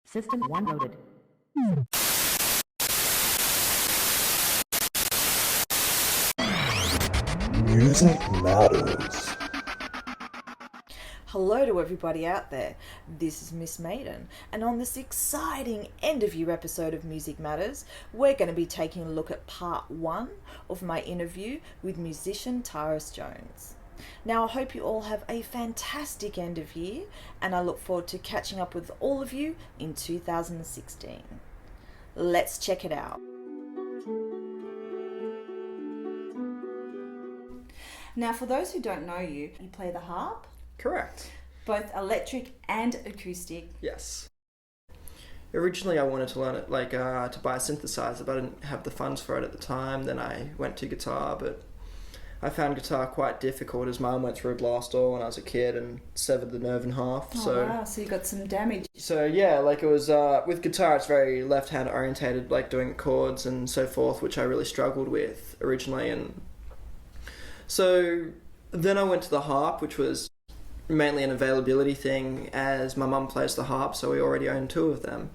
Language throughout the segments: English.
System 1 loaded. Music matters. Hello to everybody out there. This is Miss Maiden, and on this exciting end of year episode of Music Matters, we're going to be taking a look at part 1 of my interview with musician Tyrus Jones. Now, I hope you all have a fantastic end of year, and I look forward to catching up with all of you in 2016. Let's check it out. Now, for those who don't know you, you play the harp, Correct. both electric and acoustic. Yes. Originally, I wanted to learn it, to buy a synthesizer, but I didn't have the funds for it at the time. Then I went to guitar, but I found guitar quite difficult as mine went through a glass door when I was a kid and severed the nerve in half. Oh, wow, so you got some damage. So yeah, it was with guitar, it's very left-hand orientated, like doing chords and so forth, which I really struggled with originally. And so then I went to the harp, which was mainly an availability thing, as my mum plays the harp, so we already own 2 of them.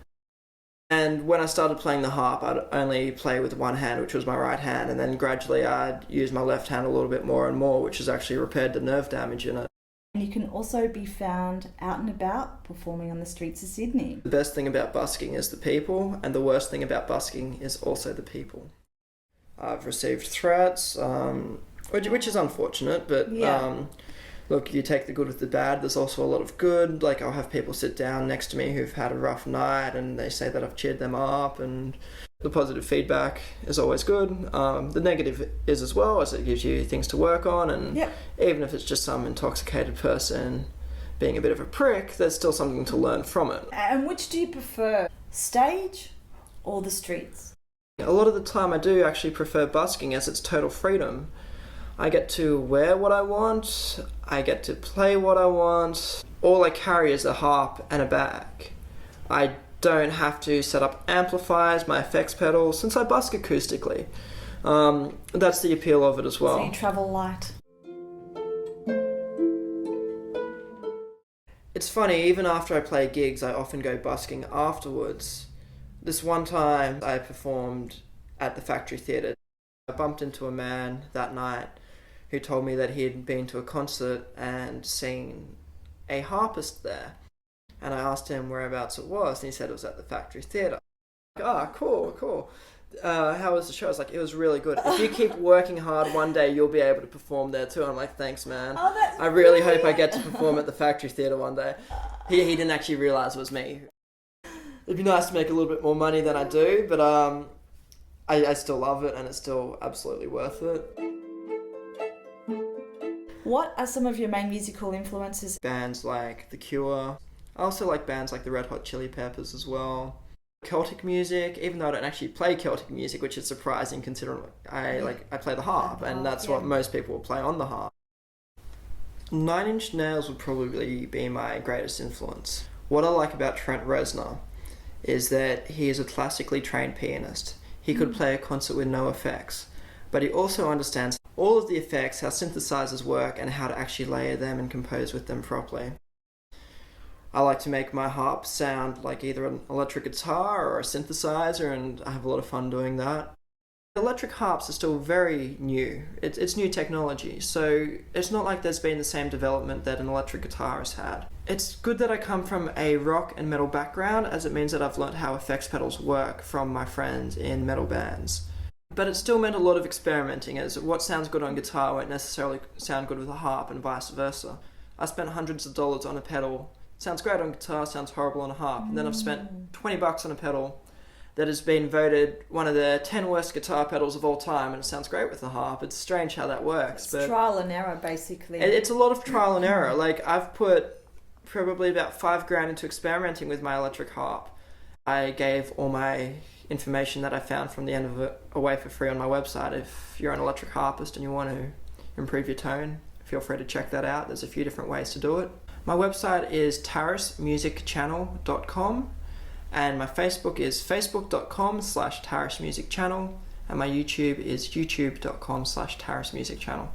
And when I started playing the harp, I'd only play with one hand, which was my right hand, and then gradually I'd use my left hand a little bit more and more, which has actually repaired the nerve damage in it. And you can also be found out and about performing on the streets of Sydney. The best thing about busking is the people, and the worst thing about busking is also the people. I've received threats, which is unfortunate, but Yeah. look, you take the good with the bad. There's also a lot of good. Like, I'll have people sit down next to me who've had a rough night and they say that I've cheered them up, and the positive feedback is always good. The negative is as well, as it gives you things to work on, and Yep. even if it's just some intoxicated person being a bit of a prick, there's still something to learn from it. And which do you prefer, stage or the streets? A lot of the time I do actually prefer busking, as it's total freedom. I get to wear what I want, I get to play what I want. All I carry is a harp and a bag. I don't have to set up amplifiers, my effects pedals, since I busk acoustically. That's the appeal of it as well. So you travel light. It's funny, even after I play gigs, I often go busking afterwards. This one time I performed at the Factory Theatre. I bumped into a man that night who told me that he had been to a concert and seen a harpist there. And I asked him whereabouts it was, and he said it was at the Factory Theatre. Cool. How was the show? I was like, it was really good. If you keep working hard, one day you'll be able to perform there too. I'm like, thanks, man. Oh, that's I really hope I brilliant. get to perform at the Factory Theatre one day. He didn't actually realise it was me. It'd be nice to make a little bit more money than I do, but I still love it, and it's still absolutely worth it. What are some of your main musical influences? Bands like The Cure. I also like bands like the Red Hot Chili Peppers as well. Celtic music, even though I don't actually play Celtic music, which is surprising considering I play the harp, and that's what most people will play on the harp. Nine Inch Nails would probably be my greatest influence. What I like about Trent Reznor is that he is a classically trained pianist. He could play a concert with no effects, but he also understands all of the effects, how synthesizers work, and how to actually layer them and compose with them properly. I like to make my harp sound like either an electric guitar or a synthesizer, and I have a lot of fun doing that. Electric harps are still very new. It's new technology, so it's not like there's been the same development that an electric guitar has had. It's good that I come from a rock and metal background, as it means that I've learnt how effects pedals work from my friends in metal bands. But it still meant a lot of experimenting, as what sounds good on guitar won't necessarily sound good with a harp, and vice versa. I spent hundreds of dollars on a pedal. Sounds great on guitar, sounds horrible on a harp. And then I've spent $20 on a pedal that has been voted one of the 10 worst guitar pedals of all time, and it sounds great with the harp. It's strange how that works. It's but trial and error, basically. it's a lot of trial and error. Like, I've put probably about $5,000 into experimenting with my electric harp. I gave all my information that I found from the end of it away for free on my website. If you're an electric harpist and you want to improve your tone, feel free to check that out. There's a few different ways to do it. My website is tarrismusicchannel.com, and my Facebook is facebook.com/tarrismusicchannel, and my YouTube is youtube.com/tarrismusicchannel.